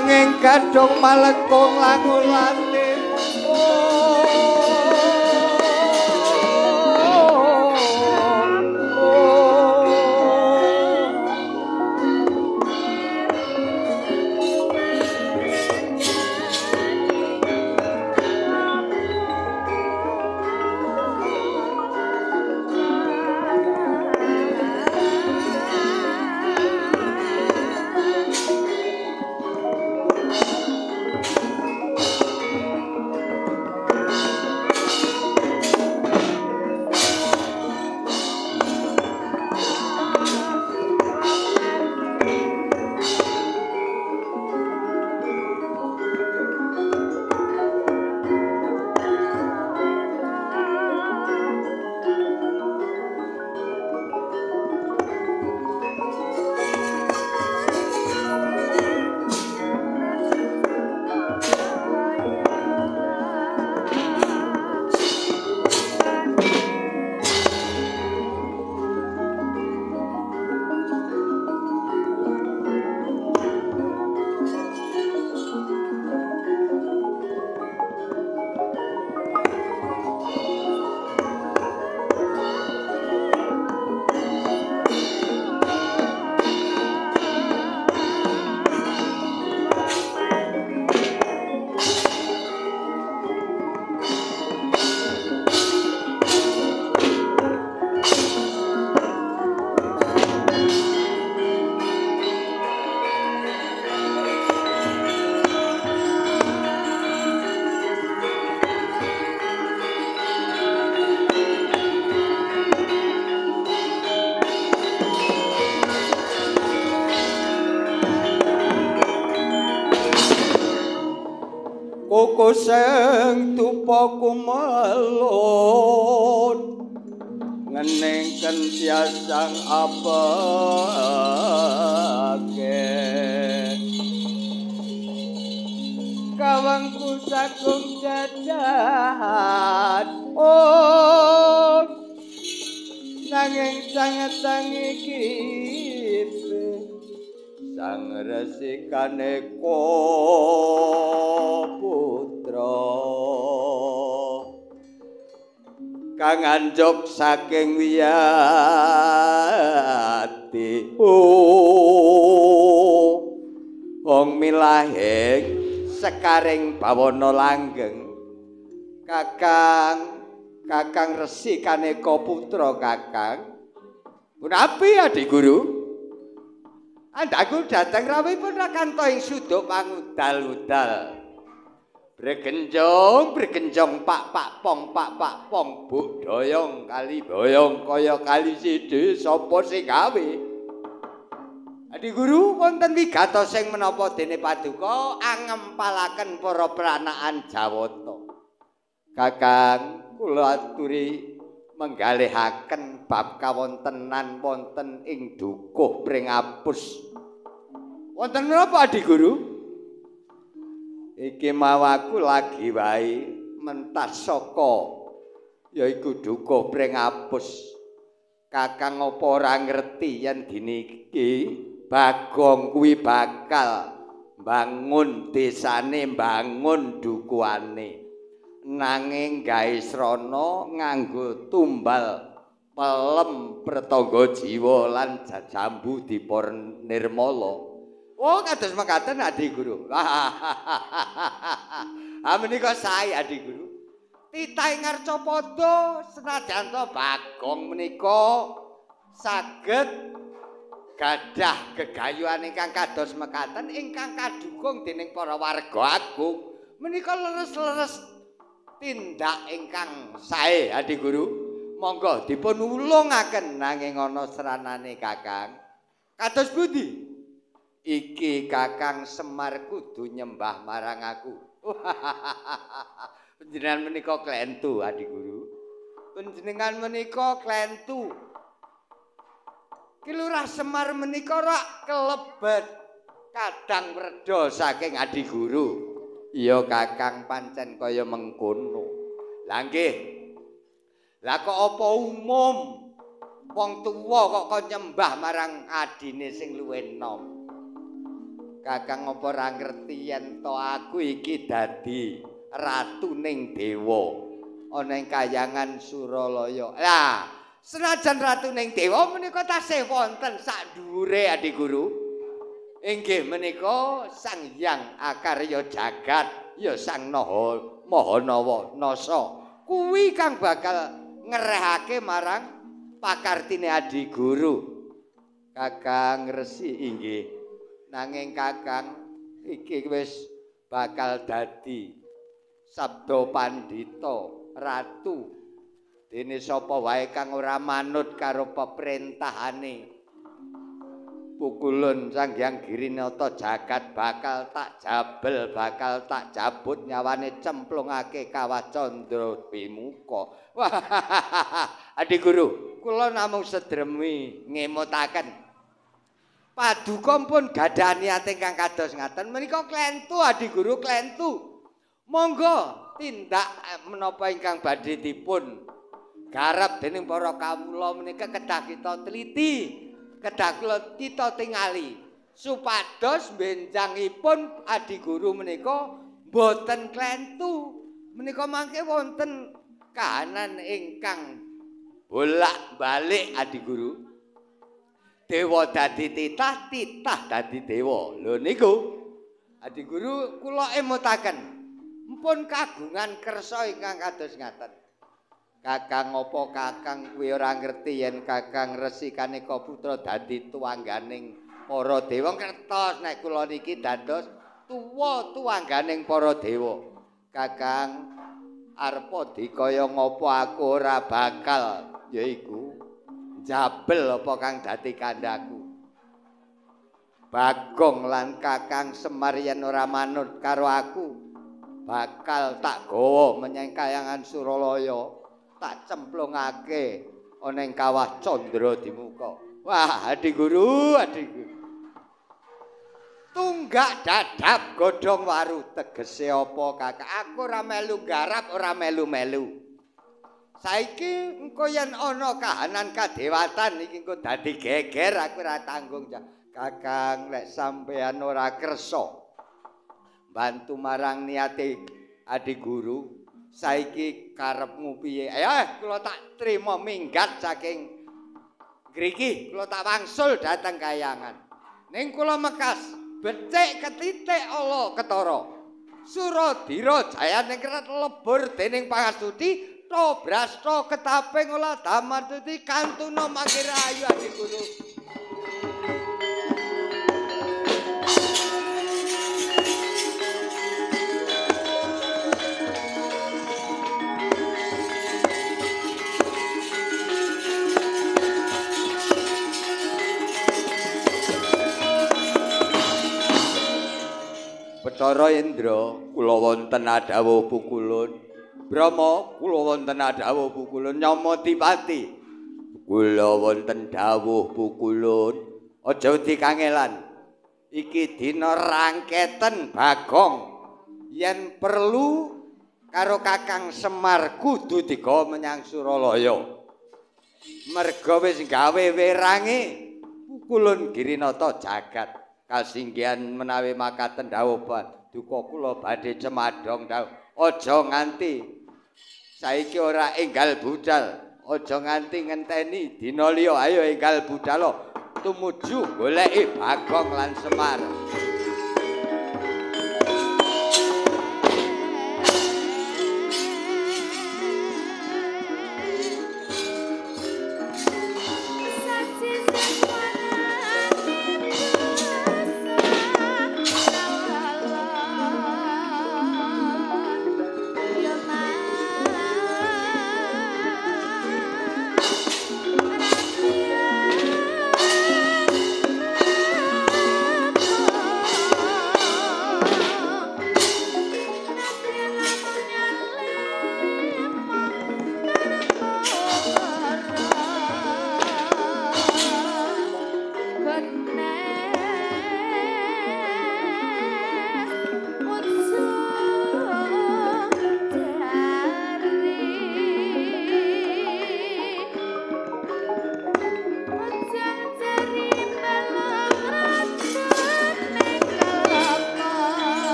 nanging kadung malekung langulane koko sing tupa kumelun ngeningken tiasang apake kawangku sagung jajahan nanging sanget iki sang resikane putra kang anjuk saking wiyati wong milahing sekaring bawana langgeng kakang resikane putra kakang punapi adik guru andaku dateng rawuhipun rakanto ing suduk pangudal-udal. Bergenjong pak pong buk doyong kali boyong kaya kali sidi sapa sing gawe. Adi guru wonten wigatos sing menapa dene paduka angempalaken para pranakan Jawata. Kakang kula aturi menggalihaken bab kawontenan wonten ing dukuh Pringapus. Wonten menapa Adi Guru? Iki mau aku lagi wae mentas saka yaiku dukuh Pringapus. Kakang apa ora ngerti yen dene iki Bagong kuwi bakal bangun desane, bangun dukuhane. Nanging gawe srana nganggo tumbal pelem pratangga jiwa lan jajambu dipur nirmala. Oh kados mekaten Adi Guru. Menika sae Adi Guru. Titah ing Arcapada senajan to Bagong menika saged gadah gegayuhan ingkang kados mekaten ingkang kadukung dening para warga agung menika leres-leres tindak ingkang sae Adi Guru. Monggo dipun ulungaken nanging ana seranane Kakang. Kados pundi? Iki Kakang Semar kudu nyembah marang aku. Panjenengan menika klentu Adi Guru. Panjenengan menika klentu. Ki Lurah Semar menika rak kelebet kadang werda saking Adi Guru. Iya Kakang pancen kaya mengkono. Lah nggih. Lah kok apa umum wong tuwa kok nyembah marang adine sing luwih enom. Kakang apa ora ngerti yen to aku iki dadi ratuning dewa ana ing kayangan Suralaya. Lah, senajan ratuning dewa menika tasih wonten sak dhuwure Adi Guru. Inggih menika Sang Hyang Akarya Jagat ya Sang Mahanawa Nasa. Kuwi kang bakal ngerehake marang pakartine Adi Guru. Kakang Resi inggih. Nanging Kakang iki wis bakal dadi sabda pandhita ratu dene sapa wae kang ora manut karo peperintahane Pukulun Sang Hyang Girinata Jagat bakal tak jabel bakal tak cabut nyawane cemplungake Kawah Candra Bimuka. Wah, Adi Guru, kula namung sedremi ngemutaken Paduka pun gadah niat ingkang kados ngaten menika klentu Adi Guru klentu. Monggo tindak menapa ingkang badhe dipun garap dening para kawula menika kedah kita teliti, kedah kita tingali supados benjangipun Adi Guru menika boten klentu. Menika mangke wonten kahanan ingkang bolak-balik Adi Guru. Dewa dadi titah, titah dadi dewa. Lho niku Adi Guru kula emutaken. Mpun kagungan kersa ingkang kados ngaten. Kakang apa Kakang kuwi ora ngerti yen Kakang Resi Kaneka Putra dadi tuangganing para dewa ngertos nek kula niki dados tuangganing para dewa. Kakang arep dikaya ngapa aku ora bakal yaiku jabel apa kang dadi kandhaku. Bagong lan Kakang Semar yen ora manut karo aku bakal tak gawa menyang kayangan Suralaya, tak cemplungake ana ing Kawah Candra Dimuka. Wah, Adi Guru, Adi Guru. Tunggak dadap godhong waru tegese apa Kakak? Aku ora melu garap, ora melu-melu. Saiki engko yen ana kahanan kadewatan iki engko dadi geger aku ora tanggung jawab. Kakang lek sampean ora kersa bantu marang niate Adi Guru, saiki karepmu piye? Ayo kula tak trima minggat saking ngriki, kula tak wangsul dhateng kayangan. Ning kula mekas becik ketitik ala ketara. Suradira jayane keret lebur dening pangastuti Tobrasta ketaping olah damartuti kantuna mangke rayu Adi Guru. Bathara Indra, kula wonten adhawuh Pukulun. Brama, kula wonten adhawuh Pukulun. Nyamadipati, kula wonten dawuh Pukulun. Aja wedi kangelan. Iki dina rangketen Bagong. Yen perlu karo Kakang Semar kudu digawa menyang Suralaya. Merga wis gawe werange Pukulun Girinata Jagat. Kasinggihan menawi makaten dawuh duka kula badhe cemadhong dawuh aja nganti saiki ora enggal budal aja nganti ngenteni dina liya ayo enggal budal tumuju goleki Bagong lan Semar.